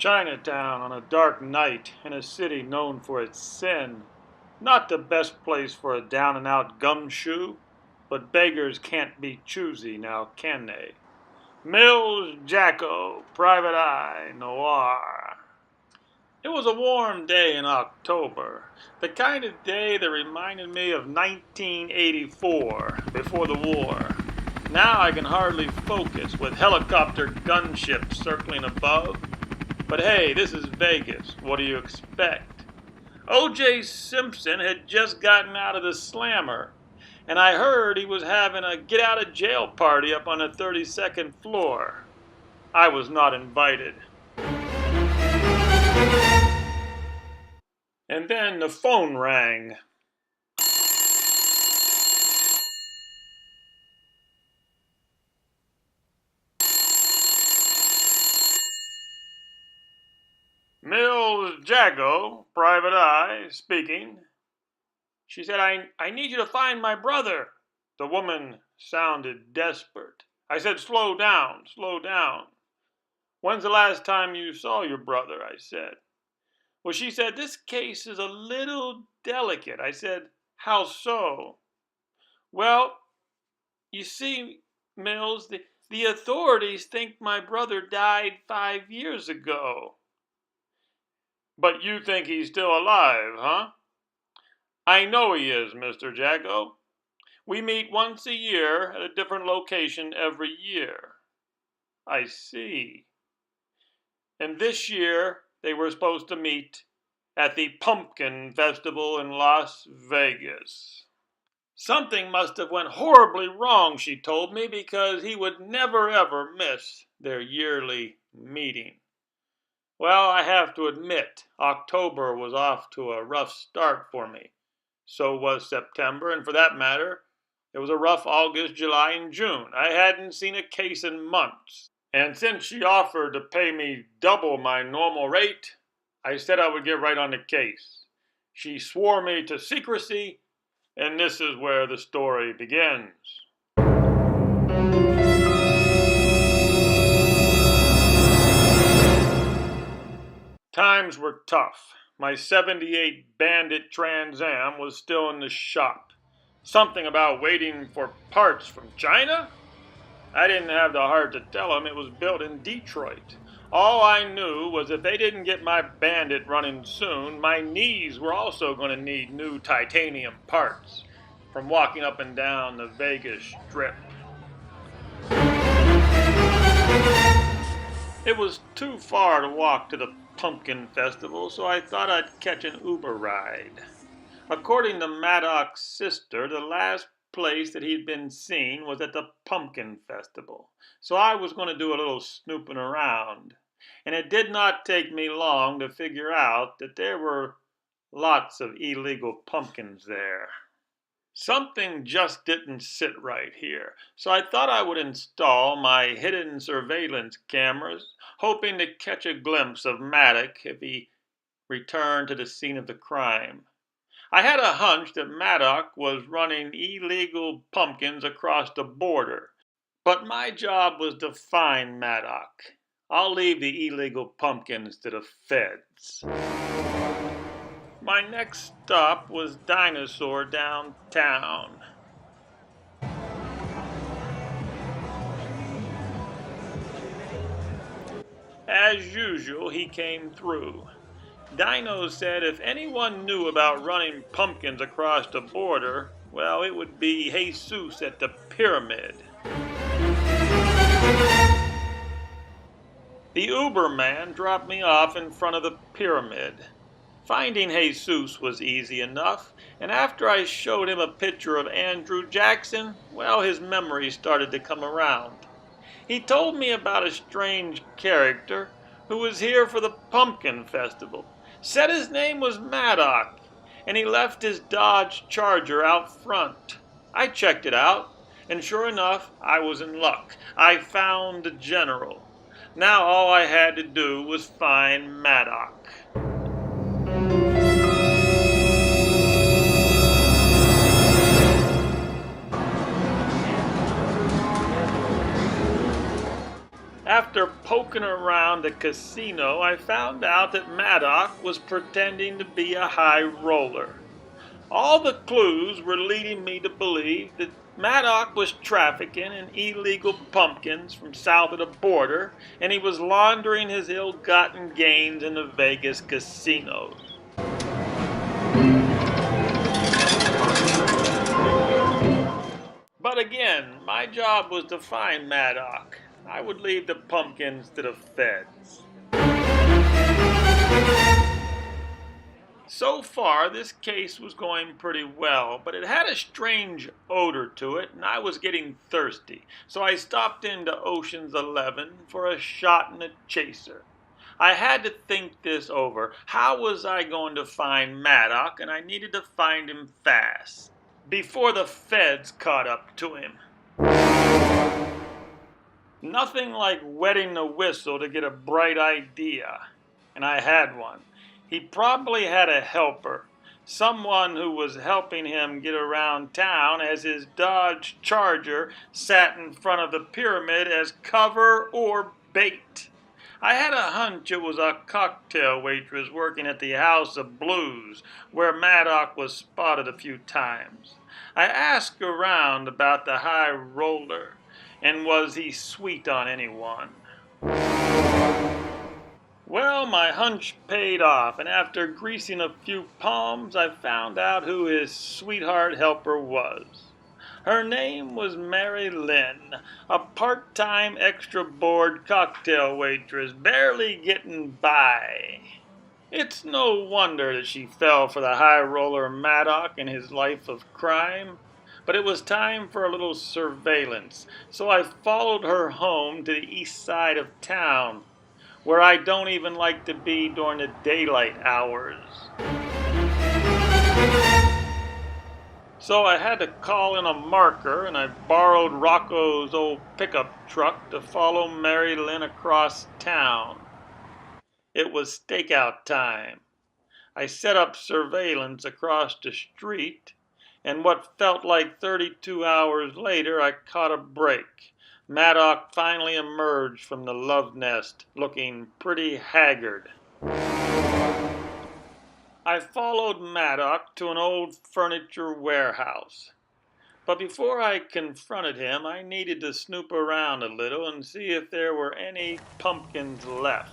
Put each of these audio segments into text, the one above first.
Chinatown on a dark night in a city known for its sin. Not the best place for a down-and-out gumshoe, but beggars can't be choosy now, can they? Mills, Jacko, Private Eye, Noir. It was a warm day in October, the kind of day that reminded me of 1984, before the war. Now I can hardly focus with helicopter gunships circling above. But hey, this is Vegas. What do you expect? O.J. Simpson had just gotten out of the slammer, and I heard he was having a get-out-of-jail party up on the 32nd floor. I was not invited. And then the phone rang. Mills, Jacko, Private Eye, speaking. She said, I need you to find my brother. The woman sounded desperate. I said, slow down, slow down. When's the last time you saw your brother? I said. Well, she said, this case is a little delicate. I said, how so? Well, you see, Mills, the authorities think my brother died 5 years ago. But you think he's still alive, huh? I know he is, Mr. Jacko. We meet once a year at a different location every year. I see. And this year they were supposed to meet at the Pumpkin Festival in Las Vegas. Something must have went horribly wrong, she told me, because he would never ever miss their yearly meeting. Well, I have to admit, October was off to a rough start for me. So was September, and for that matter, it was a rough August, July, and June. I hadn't seen a case in months. And since she offered to pay me double my normal rate, I said I would get right on the case. She swore me to secrecy, and this is where the story begins. Times were tough. My '78 Bandit Trans Am was still in the shop. Something about waiting for parts from China? I didn't have the heart to tell him it was built in Detroit. All I knew was if they didn't get my Bandit running soon, my knees were also going to need new titanium parts from walking up and down the Vegas Strip. It was too far to walk to the Pumpkin Festival, so I thought I'd catch an Uber ride. According to Maddox's sister, the last place that he'd been seen was at the Pumpkin Festival, so I was going to do a little snooping around. And it did not take me long to figure out that there were lots of illegal pumpkins there. Something just didn't sit right here, so I thought I would install my hidden surveillance cameras, hoping to catch a glimpse of Maddox if he returned to the scene of the crime. I had a hunch that Maddox was running illegal pumpkins across the border, but my job was to find Maddox. I'll leave the illegal pumpkins to the feds. My next stop was Dinosaur downtown. As usual, he came through. Dino said if anyone knew about running pumpkins across the border, well, it would be Jesus at the Pyramid. The Uber man dropped me off in front of the Pyramid. Finding Jesus was easy enough, and after I showed him a picture of Andrew Jackson, well, his memory started to come around. He told me about a strange character who was here for the Pumpkin Festival. Said his name was Maddox, and he left his Dodge Charger out front. I checked it out, and sure enough, I was in luck. I found the general. Now all I had to do was find Maddox. After poking around the casino, I found out that Maddock was pretending to be a high roller. All the clues were leading me to believe that Maddock was trafficking in illegal pumpkins from south of the border, and he was laundering his ill-gotten gains in the Vegas casinos. But again, my job was to find Maddock. I would leave the pumpkins to the feds. So far, this case was going pretty well, but it had a strange odor to it, and I was getting thirsty. So I stopped into Ocean's 11 for a shot and a chaser. I had to think this over. How was I going to find Maddock? And I needed to find him fast, before the feds caught up to him. Nothing like wetting the whistle to get a bright idea. And I had one. He probably had a helper, someone who was helping him get around town as his Dodge Charger sat in front of the pyramid as cover or bait. I had a hunch it was a cocktail waitress working at the House of Blues, where Maddock was spotted a few times. I asked around about the high roller, and was he sweet on anyone? Well, my hunch paid off, and after greasing a few palms, I found out who his sweetheart helper was. Her name was Mary Lynn, a part-time extra-board cocktail waitress, barely getting by. It's no wonder that she fell for the high roller Maddock in his life of crime. But it was time for a little surveillance, so I followed her home to the east side of town, where I don't even like to be during the daylight hours. So I had to call in a marker, and I borrowed Rocco's old pickup truck to follow Mary Lynn across town. It was stakeout time. I set up surveillance across the street, and what felt like 32 hours later, I caught a break. Maddock finally emerged from the love nest, looking pretty haggard. I followed Maddock to an old furniture warehouse. But before I confronted him, I needed to snoop around a little and see if there were any pumpkins left.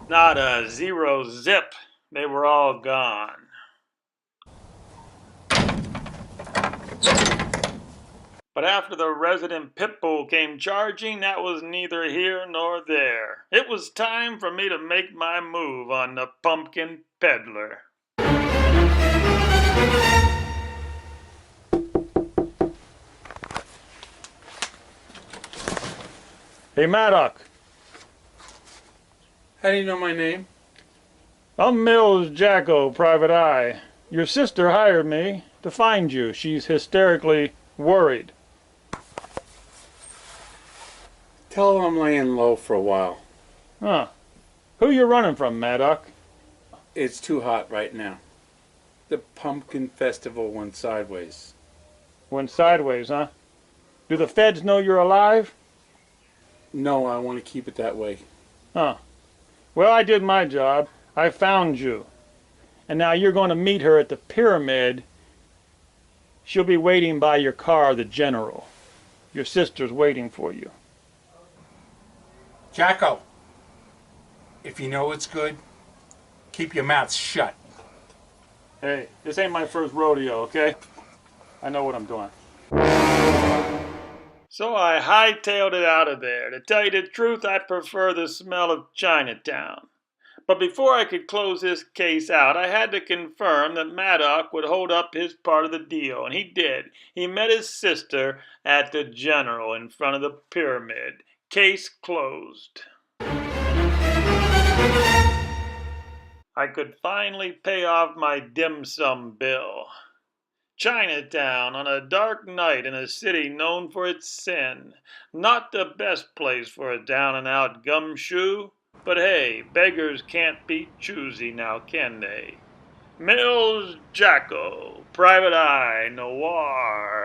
Not a zero zip. They were all gone. But after the resident pitbull came charging, that was neither here nor there. It was time for me to make my move on the pumpkin peddler. Hey, Maddock. How do you know my name? I'm Mills Jacko, private eye. Your sister hired me to find you. She's hysterically worried. Tell her I'm laying low for a while. Huh. Who you running from, Maddock? It's too hot right now. The pumpkin festival went sideways. Went sideways, huh? Do the feds know you're alive? No, I want to keep it that way. Huh. Well, I did my job. I found you. And now you're going to meet her at the pyramid. She'll be waiting by your car, the General. Your sister's waiting for you. Jacko, if you know it's good, keep your mouth shut. Hey, this ain't my first rodeo, okay? I know what I'm doing. So I hightailed it out of there. To tell you the truth, I prefer the smell of Chinatown. But before I could close this case out, I had to confirm that Maddock would hold up his part of the deal, and he did. He met his sister at the General in front of the pyramid. Case closed. I could finally pay off my dim sum bill. Chinatown on a dark night in a city known for its sin. Not the best place for a down-and-out gumshoe, but hey, beggars can't be choosy now, can they? Mills Jacko, Private Eye, Noir.